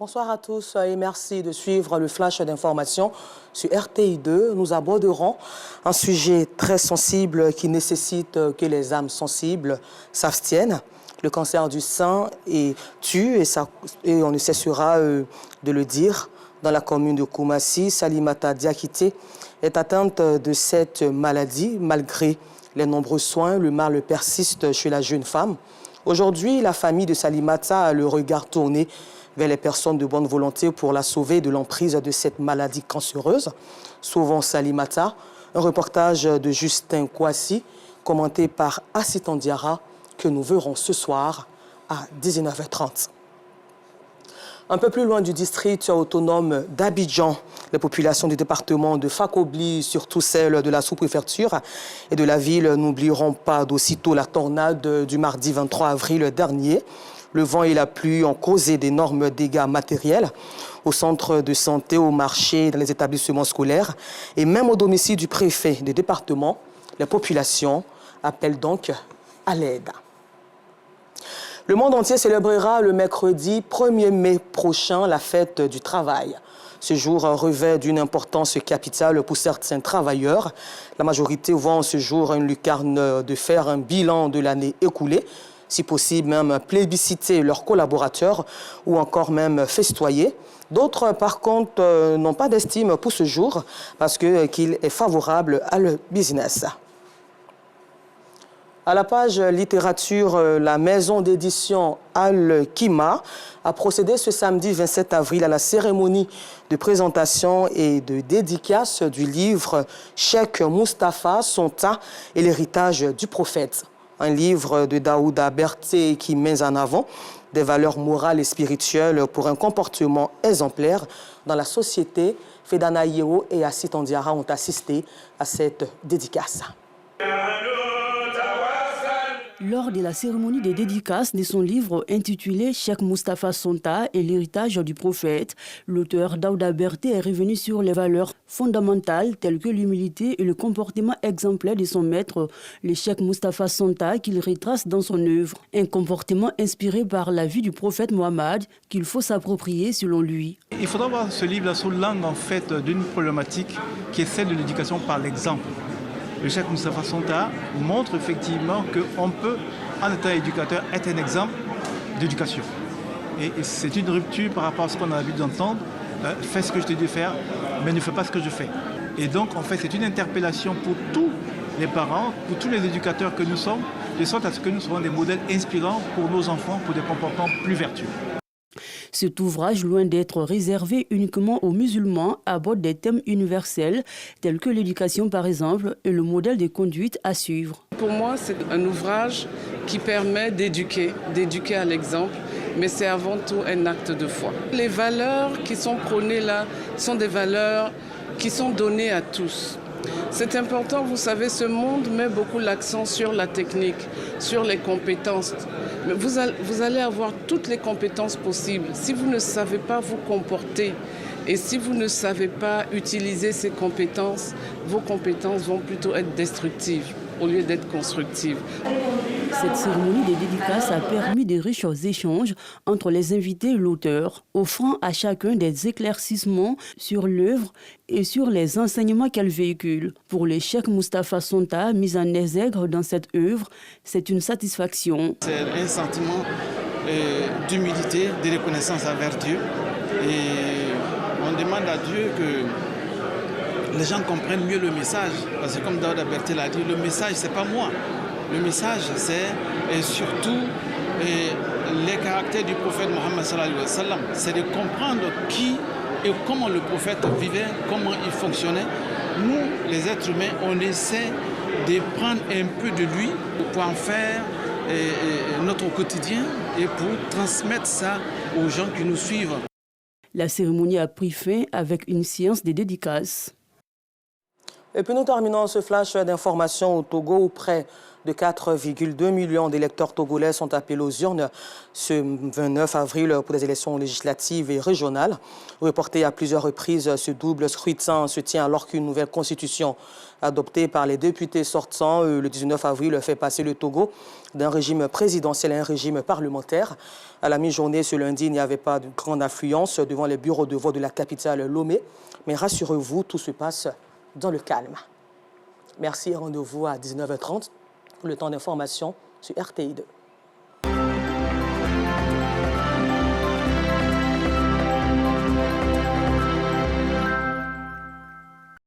Bonsoir à tous et merci de suivre le flash d'information sur RTI2. Nous aborderons un sujet très sensible qui nécessite que les âmes sensibles s'abstiennent. Le cancer du sein tue et on ne cessera de le dire. Dans la commune de Koumassi, Salimata Diakité est atteinte de cette maladie. Malgré les nombreux soins, le mal persiste chez la jeune femme. Aujourd'hui, la famille de Salimata a le regard tourné vers les personnes de bonne volonté pour la sauver de l'emprise de cette maladie cancéreuse. Sauvons Salimata, un reportage de Justin Kouassi, commenté par Assitan Diarra, que nous verrons ce soir à 19h30. Un peu plus loin du district autonome d'Abidjan, les populations du département de Fakobli, surtout celles de la sous-préfecture et de la ville, n'oublieront pas d'aussitôt la tornade du mardi 23 avril dernier. Le vent et la pluie ont causé d'énormes dégâts matériels au centre de santé, au marché, dans les établissements scolaires et même au domicile du préfet du département. Les populations appellent donc à l'aide. Le monde entier célébrera le mercredi 1er mai prochain la fête du travail. Ce jour revêt d'une importance capitale pour certains travailleurs. La majorité voit en ce jour une lucarne de faire un bilan de l'année écoulée, si possible même plébisciter leurs collaborateurs ou encore même festoyer. D'autres, par contre, n'ont pas d'estime pour ce jour parce qu'il est favorable à leur business. À la page littérature, la maison d'édition Al-Kima a procédé ce samedi 27 avril à la cérémonie de présentation et de dédicace du livre Cheikh Moustapha Sonta et l'héritage du prophète. Un livre de Daouda Berté qui met en avant des valeurs morales et spirituelles pour un comportement exemplaire dans la société. Fedana Yeo et Assitan Diarra ont assisté à cette dédicace. Lors de la cérémonie de dédicace de son livre intitulé Cheikh Moustapha Sonta et l'héritage du prophète, l'auteur Daouda Berté est revenu sur les valeurs fondamentales telles que l'humilité et le comportement exemplaire de son maître, le Cheikh Moustapha Sonta, qu'il retrace dans son œuvre. Un comportement inspiré par la vie du prophète Mohammed qu'il faut s'approprier selon lui. Il faudra voir ce livre sous l'angle en fait d'une problématique qui est celle de l'éducation par l'exemple. Le Cheikh Moustapha Sonta montre effectivement qu'on peut, en étant éducateur, être un exemple d'éducation. Et c'est une rupture par rapport à ce qu'on a l'habitude d'entendre. Fais ce que je te dis de faire, mais ne fais pas ce que je fais. Et donc, en fait, c'est une interpellation pour tous les parents, pour tous les éducateurs que nous sommes, de sorte à ce que nous soyons des modèles inspirants pour nos enfants, pour des comportements plus vertueux. Cet ouvrage, loin d'être réservé uniquement aux musulmans, aborde des thèmes universels tels que l'éducation par exemple et le modèle de conduite à suivre. Pour moi, c'est un ouvrage qui permet d'éduquer à l'exemple, mais c'est avant tout un acte de foi. Les valeurs qui sont prônées là sont des valeurs qui sont données à tous. C'est important, vous savez, ce monde met beaucoup l'accent sur la technique, sur les compétences. Mais vous allez avoir toutes les compétences possibles. Si vous ne savez pas vous comporter et si vous ne savez pas utiliser ces compétences, vos compétences vont plutôt être destructives au lieu d'être constructives. Cette cérémonie de dédicace a permis de riches échanges entre les invités et l'auteur, offrant à chacun des éclaircissements sur l'œuvre et sur les enseignements qu'elle véhicule. Pour le Cheikh Moustapha Sonta, mis en exergue dans cette œuvre, c'est une satisfaction. C'est un sentiment d'humilité, de reconnaissance envers Dieu. Et on demande à Dieu que les gens comprennent mieux le message. Parce que comme Daouda Berté l'a dit, le message, c'est pas moi. Le message, c'est surtout les caractères du prophète Mohammed sallallahu alayhi wa sallam. C'est de comprendre qui et comment le prophète vivait, comment il fonctionnait. Nous, les êtres humains, on essaie de prendre un peu de lui pour en faire notre quotidien et pour transmettre ça aux gens qui nous suivent. La cérémonie a pris fin avec une séance de dédicaces. Et puis nous terminons ce flash d'information au Togo où près de 4,2 millions d'électeurs togolais sont appelés aux urnes ce 29 avril pour des élections législatives et régionales. Reporté à plusieurs reprises, ce double scrutin se tient alors qu'une nouvelle constitution adoptée par les députés sortants le 19 avril fait passer le Togo d'un régime présidentiel à un régime parlementaire. À la mi-journée ce lundi, il n'y avait pas de grande affluence devant les bureaux de vote de la capitale Lomé. Mais rassurez-vous, tout se passe dans le calme. Merci et rendez-vous à 19h30 pour le temps d'information sur RTI2.